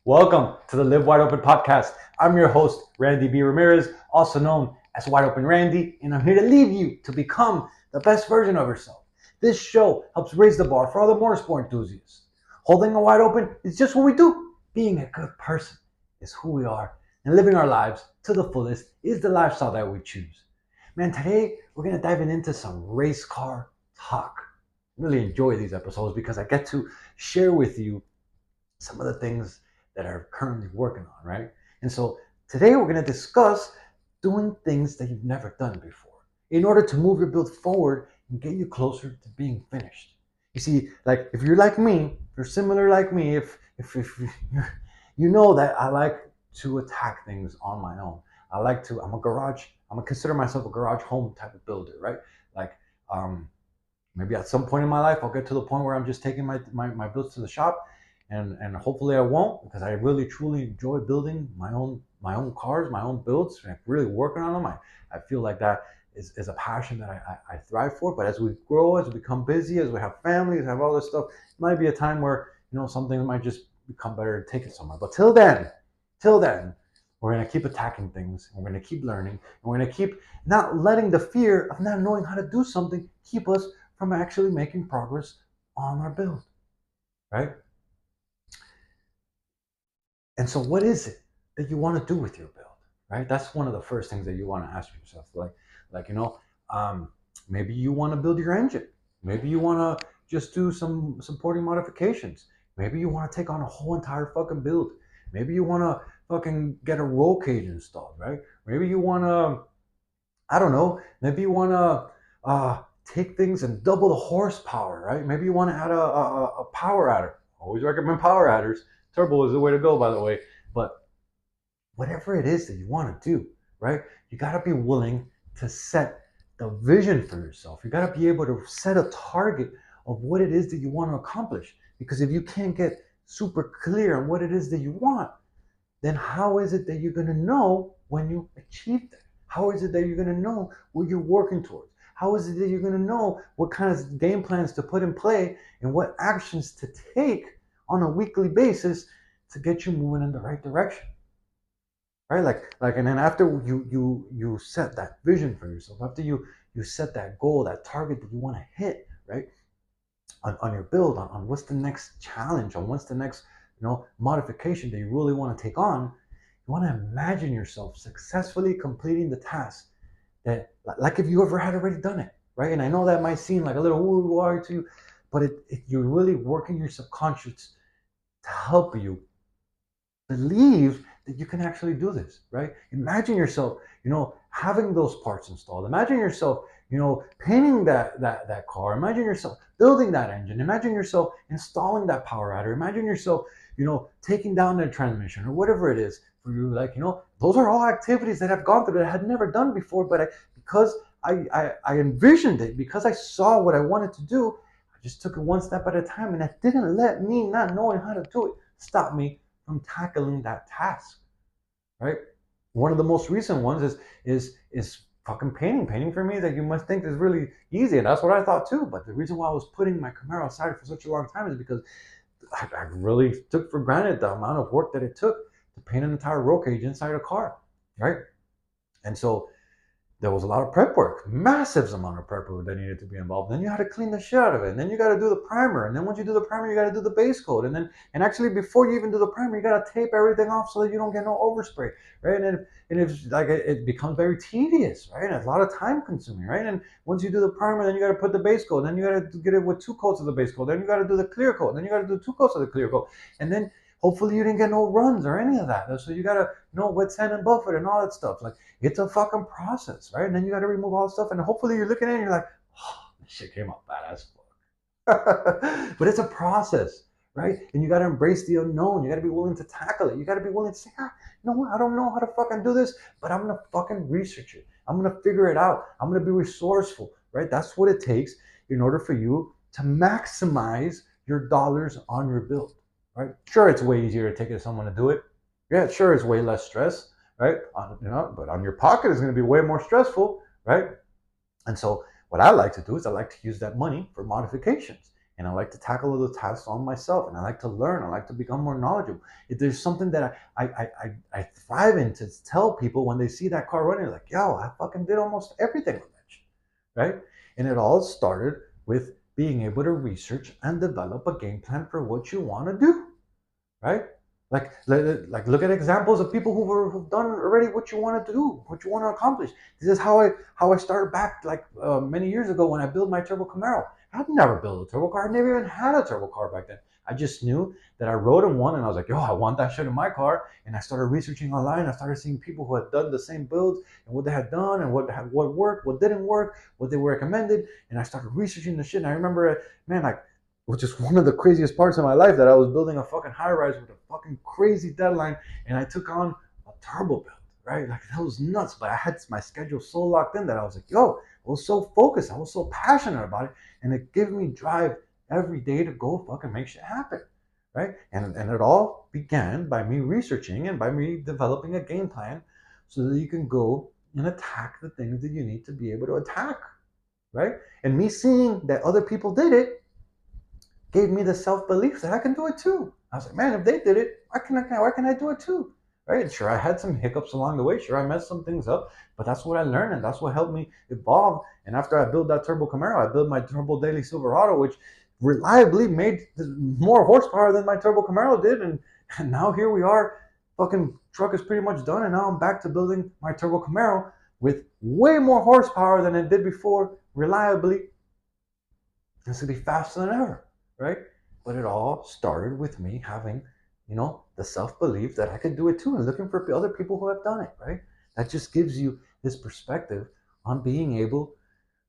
Welcome to the Live Wide Open podcast. I'm your host, Randy B. Ramirez, also known as Wide Open Randy, and I'm here to lead you to become the best version of yourself. This show helps raise the bar for other motorsport enthusiasts. Holding it wide open is just what we do. Being a good person is who we are, and living our lives to the fullest is the lifestyle that we choose. Man, today we're going to dive into some race car talk. I really enjoy these episodes because I get to share with you some of the things that are currently working on, right? And so today we're going to discuss doing things that you've never done before in order to move your build forward and get you closer to being finished. You see, like if you're like me, if you're similar like me, if you know that I like to attack things on my own. I'm consider myself a garage home type of builder, right? Like maybe at some point in my life I'll get to the point where I'm just taking my builds to the shop, and hopefully I won't, because I really truly enjoy building my own cars, my own builds, and really working on them. I feel like that is a passion that I thrive for. But as we grow, as we become busy, as we have families, have all this stuff, it might be a time where something might just become better to take it somewhere. But till then, we're gonna keep attacking things, and we're gonna keep learning, and we're gonna keep not letting the fear of not knowing how to do something keep us from actually making progress on our build, right? And so what is it that you want to do with your build, right? That's one of the first things that you want to ask yourself. Maybe you want to build your engine. Maybe you want to just do some supporting modifications. Maybe you want to take on a whole entire fucking build. Maybe you want to fucking get a roll cage installed, right? Maybe you want to, I don't know, maybe you want to take things and double the horsepower, right? Maybe you want to add a power adder. Always recommend power adders. Turbo is the way to go, by the way. But whatever it is that you want to do, right? You got to be willing to set the vision for yourself. You got to be able to set a target of what it is that you want to accomplish. Because if you can't get super clear on what it is that you want, then how is it that you're going to know when you achieve that? How is it that you're going to know what you're working towards? How is it that you're going to know what kind of game plans to put in play and what actions to take on a weekly basis to get you moving in the right direction, right? And then after you set that vision for yourself, after you set that goal, that target that you want to hit, right, on your build, on what's the next challenge, on what's the next modification that you really want to take on, you want to imagine yourself successfully completing the task that, like if you ever had already done it, right? And I know that might seem like a little woo-woo to you, but you're really working your subconscious to help you believe that you can actually do this, right? Imagine yourself, having those parts installed. Imagine yourself, painting that car. Imagine yourself building that engine. Imagine yourself installing that power adder. Imagine yourself, taking down that transmission or whatever it is for you. Those are all activities that I've gone through that I had never done before, but because I envisioned it, because I saw what I wanted to do, I just took it one step at a time, and that didn't let me not knowing how to do it stop me from tackling that task, right? One of the most recent ones is fucking painting. Painting for me, that you must think is really easy, and that's what I thought too. But the reason why I was putting my Camaro aside for such a long time is because I really took for granted the amount of work that it took to paint an entire roll cage inside a car, right? And so there was a lot of prep work, massive amount of prep work that needed to be involved. Then you had to clean the shit out of it, and then you got to do the primer, and then once you do the primer, you got to do the base coat, and actually before you even do the primer, you got to tape everything off so that you don't get no overspray, right? And it's like it becomes very tedious, right? And it's a lot of time consuming, right? And once you do the primer, then you got to put the base coat, then you got to get it with 2 coats of the base coat, then you got to do the clear coat, then you got to do 2 coats of the clear coat, and then hopefully you didn't get no runs or any of that. So you gotta wet sand and buff it and all that stuff. Like, it's a fucking process, right? And then you gotta remove all the stuff, and hopefully you're looking at it and you're like, oh, this shit came out badass fuck. But it's a process, right? And you gotta embrace the unknown. You gotta be willing to tackle it. You gotta be willing to say, you know what? I don't know how to fucking do this, but I'm gonna fucking research it. I'm gonna figure it out. I'm gonna be resourceful, right? That's what it takes in order for you to maximize your dollars on your build. Right? Sure, it's way easier to take it to someone to do it. Yeah, sure, it's way less stress, right? But on your pocket is going to be way more stressful, right? And so what I like to do is I like to use that money for modifications. and I like to tackle those tasks on myself, and I like to learn. I like to become more knowledgeable. If there's something that I thrive in to tell people when they see that car running, like, yo, I fucking did almost everything with that shit, right? And it all started with being able to research and develop a game plan for what you want to do, right? Like look at examples of people who've done already what you want to do, what you want to accomplish. This is how I started back like many years ago when I built my turbo Camaro. I'd never built a turbo car. I never even had a turbo car back then. I just knew that I rode in one and I was like, yo, I want that shit in my car. And I started researching online. I started seeing people who had done the same builds and what they had done and what worked, what didn't work, what they recommended. And I started researching the shit. And I remember, man, like, which is one of the craziest parts of my life, that I was building a fucking high rise with a fucking crazy deadline, and I took on a turbo build, right? Like, that was nuts, but I had my schedule so locked in that I was like, yo, I was so focused, I was so passionate about it, and it gave me drive every day to go fucking make shit happen, right? And it all began by me researching and by me developing a game plan so that you can go and attack the things that you need to be able to attack, right? And me seeing that other people did it gave me the self-belief that I can do it too. I was like, man, if they did it, why can I do it too? Right? Sure, I had some hiccups along the way. Sure, I messed some things up, but that's what I learned, and that's what helped me evolve. And after I built that turbo Camaro, I built my turbo daily Silverado, which reliably made more horsepower than my turbo Camaro did. And now here we are. Fucking truck is pretty much done, and now I'm back to building my turbo Camaro with way more horsepower than it did before, reliably. It's gonna be faster than ever, right? But it all started with me having, the self-belief that I could do it too, and looking for other people who have done it, right? That just gives you this perspective on being able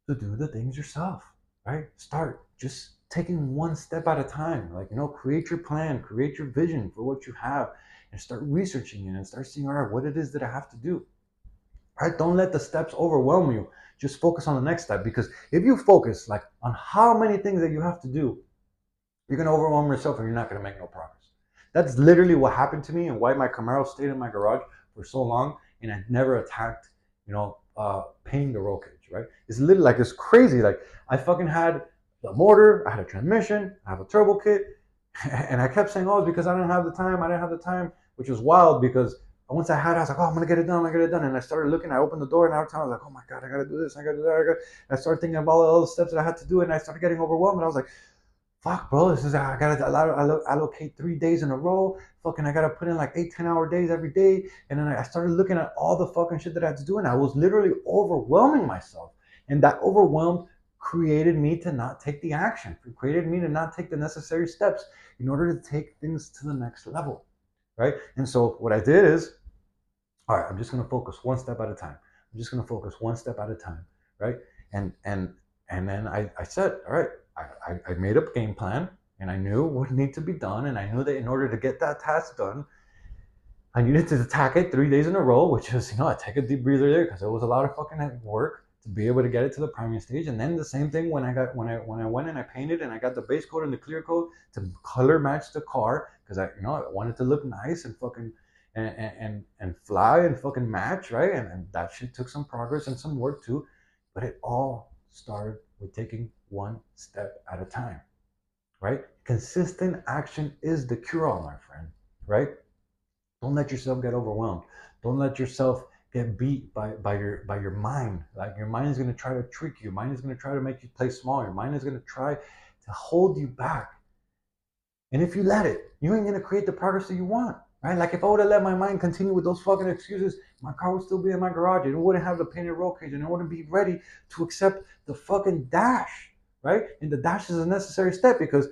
to do the things yourself, right? Start just taking one step at a time. Like, create your plan, create your vision for what you have, and start researching it and start seeing, all right, what it is that I have to do. Right? Don't let the steps overwhelm you. Just focus on the next step, because if you focus like on how many things that you have to do, you're gonna overwhelm yourself and you're not gonna make no progress. That's literally what happened to me and why my Camaro stayed in my garage for so long, and I never attacked, paying the roll cage. Right? It's literally like, it's crazy. Like, I fucking had the motor, I had a transmission, I have a turbo kit, and I kept saying, oh, it's because I didn't have the time. I didn't have the time, which was wild because once I had it, I was like, oh, I'm gonna get it done. I'm gonna get it done. And I started looking. I opened the door, and every time I was like, oh my god, I gotta do this. I gotta do that. I started thinking of all the steps that I had to do, and I started getting overwhelmed. And I was like, fuck, bro, I gotta allocate 3 days in a row. Fucking, I gotta put in like 8, 10 hour days every day. And then I started looking at all the fucking shit that I had to do, and I was literally overwhelming myself. And that overwhelm created me to not take the action. It created me to not take the necessary steps in order to take things to the next level, right? And so what I did is, all right, I'm just gonna focus one step at a time. I'm just gonna focus one step at a time, right? And then I said, all right, I made a game plan, and I knew what needed to be done, and I knew that in order to get that task done, I needed to attack it 3 days in a row, which is, I take a deep breather there because it was a lot of fucking work to be able to get it to the priming stage. And then the same thing when I went and I painted and I got the base coat and the clear coat to color match the car, because I wanted to look nice and fucking and fly and fucking match, right? And that shit took some progress and some work too, but it all started with taking one step at a time, right? Consistent action is the cure-all, my friend, right? Don't let yourself get overwhelmed. Don't let yourself get beat by your mind. Like, your mind is going to try to trick you. Your mind is going to try to make you play small. Your mind is going to try to hold you back. And if you let it, you ain't going to create the progress that you want, right? Like, if I would have let my mind continue with those fucking excuses, my car would still be in my garage, and it wouldn't have the painted roll cage, and I wouldn't be ready to accept the fucking dash, right? And the dash is a necessary step because,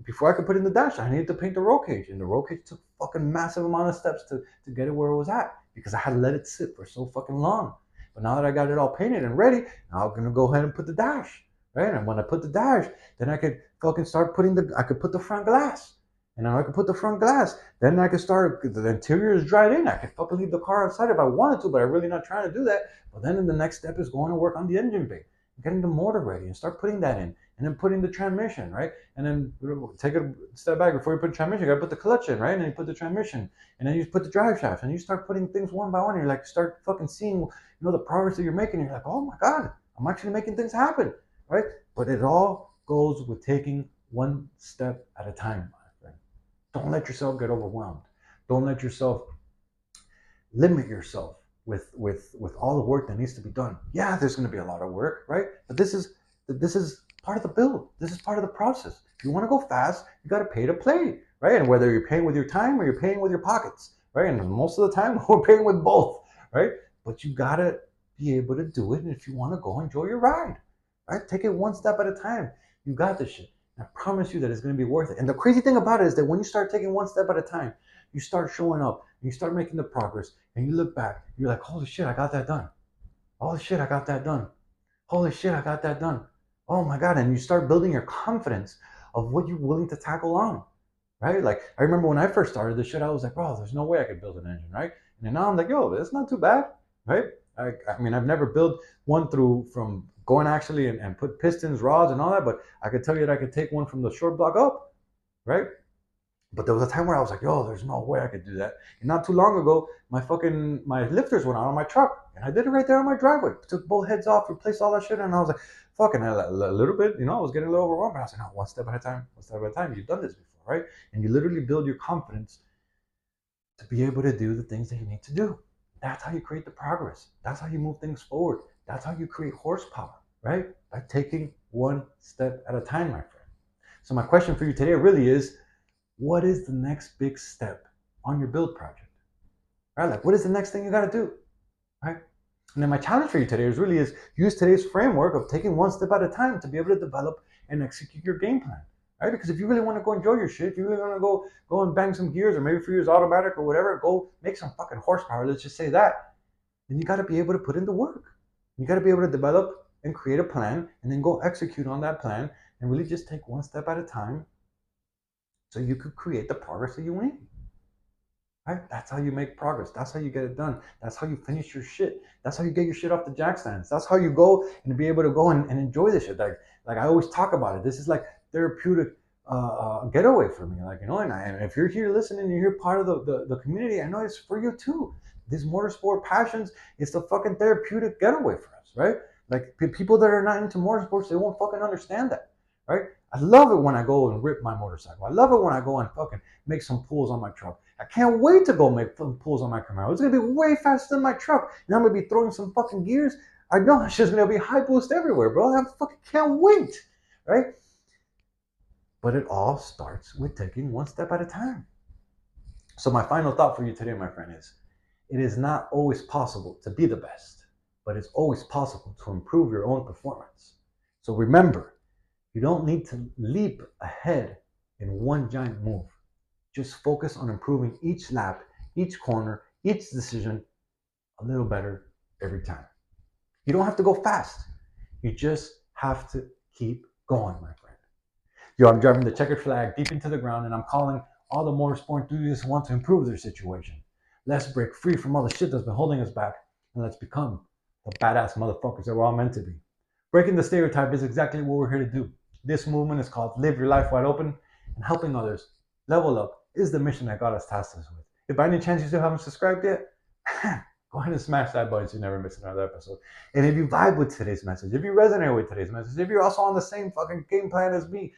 before I could put in the dash, I needed to paint the roll cage, and the roll cage took fucking massive amount of steps to get it where it was at because I had let it sit for so fucking long. But now that I got it all painted and ready, now I'm gonna go ahead and put the dash, right? And when I put the dash, then I could fucking start I could put the front glass. And now I could put the front glass. Then I could start, the interior is dried in. I could fucking leave the car outside if I wanted to, but I'm really not trying to do that. But then the next step is going to work on the engine bay, getting the motor ready and start putting that in. And then putting the transmission, right? And then take a step back before you put the transmission, you gotta put the clutch in, right? And then you put the transmission. And then you put the drive shaft. And you start putting things one by one. And you're like, start fucking seeing, the progress that you're making. And you're like, oh my God, I'm actually making things happen, right? But it all goes with taking one step at a time, my friend. Don't let yourself get overwhelmed. Don't let yourself limit yourself with all the work that needs to be done. Yeah, there's going to be a lot of work, right? But this is part of the build. This is part of the process. If you want to go fast, you got to pay to play, right? And whether you're paying with your time or you're paying with your pockets, right? And most of the time, we're paying with both, right? But you got to be able to do it. And if you want to go enjoy your ride, right? Take it one step at a time. You got this shit. I promise you that it's going to be worth it. And the crazy thing about it is that when you start taking one step at a time, you start showing up, and you start making the progress, and you look back, you're like, holy shit, I got that done. Holy shit, I got that done. Holy shit, I got that done. Oh my God. And you start building your confidence of what you're willing to tackle on, right? Like, I remember when I first started this shit, I was like, bro, there's no way I could build an engine, right? And then now I'm like, yo, it's not too bad, right? I mean, I've never built one from going actually and put pistons, rods, and all that, but I could tell you that I could take one from the short block up, right? But there was a time where I was like, yo, there's no way I could do that. And not too long ago, my lifters went out on my truck. And I did it right there on my driveway. Took both heads off, replaced all that shit. And I was like, fucking a little bit, I was getting a little overwhelmed. But I was like, no, one step at a time, one step at a time. You've done this before, right? And you literally build your confidence to be able to do the things that you need to do. That's how you create the progress. That's how you move things forward. That's how you create horsepower, right? By taking one step at a time, my friend. So my question for you today really is, what is the next big step on your build project? Right? Like, what is the next thing you got to do? Right? And then my challenge for you today is use today's framework of taking one step at a time to be able to develop and execute your game plan. Right? Because if you really want to go enjoy your shit, if you really want to go and bang some gears, or maybe for you it's automatic or whatever, go make some fucking horsepower. Let's just say that. Then you got to be able to put in the work. You got to be able to develop and create a plan, and then go execute on that plan, and really just take one step at a time, so you could create the progress that you need. Right? That's how you make progress. That's how you get it done. That's how you finish your shit. That's how you get your shit off the jack stands. That's how you go and be able to go and enjoy this shit. Like I always talk about it. This is like therapeutic getaway for me. Like, and if you're here listening, you're part of the community, I know it's for you too. These motorsport passions, it's the fucking therapeutic getaway for us, right? Like, people that are not into motorsports, they won't fucking understand that, right? I love it when I go and rip my motorcycle. I love it when I go and fucking make some pulls on my truck. I can't wait to go make some pulls on my Camaro. It's gonna be way faster than my truck, and I'm gonna be throwing some fucking gears. I know it's just gonna be high boost everywhere, bro. I fucking can't wait, right? But it all starts with taking one step at a time. So my final thought for you today, my friend, is it is not always possible to be the best, but it's always possible to improve your own performance. So remember, you don't need to leap ahead in one giant move. Just focus on improving each lap, each corner, each decision a little better every time. You don't have to go fast. You just have to keep going, my friend. Yo, I'm driving the checkered flag deep into the ground, and I'm calling all the motorsport enthusiasts who want to improve their situation. Let's break free from all the shit that's been holding us back, and let's become the badass motherfuckers that we're all meant to be. Breaking the stereotype is exactly what we're here to do. This movement is called Live Your Life Wide Open, and helping others level up is the mission that God has tasked us with. If by any chance you still haven't subscribed yet, go ahead and smash that button so you never miss another episode. And if you vibe with today's message, if you resonate with today's message, if you're also on the same fucking game plan as me,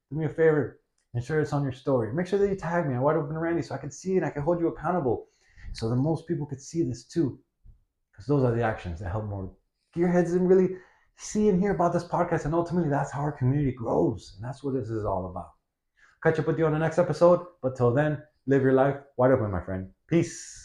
do me a favor and share this on your story. Make sure that you tag me on Wide Open Randy so I can see it and I can hold you accountable, so that most people could see this too. Because those are the actions that help more gearheads and really see and hear about this podcast. And ultimately, that's how our community grows. And that's what this is all about. Catch up with you on the next episode. But till then, live your life wide open, my friend. Peace.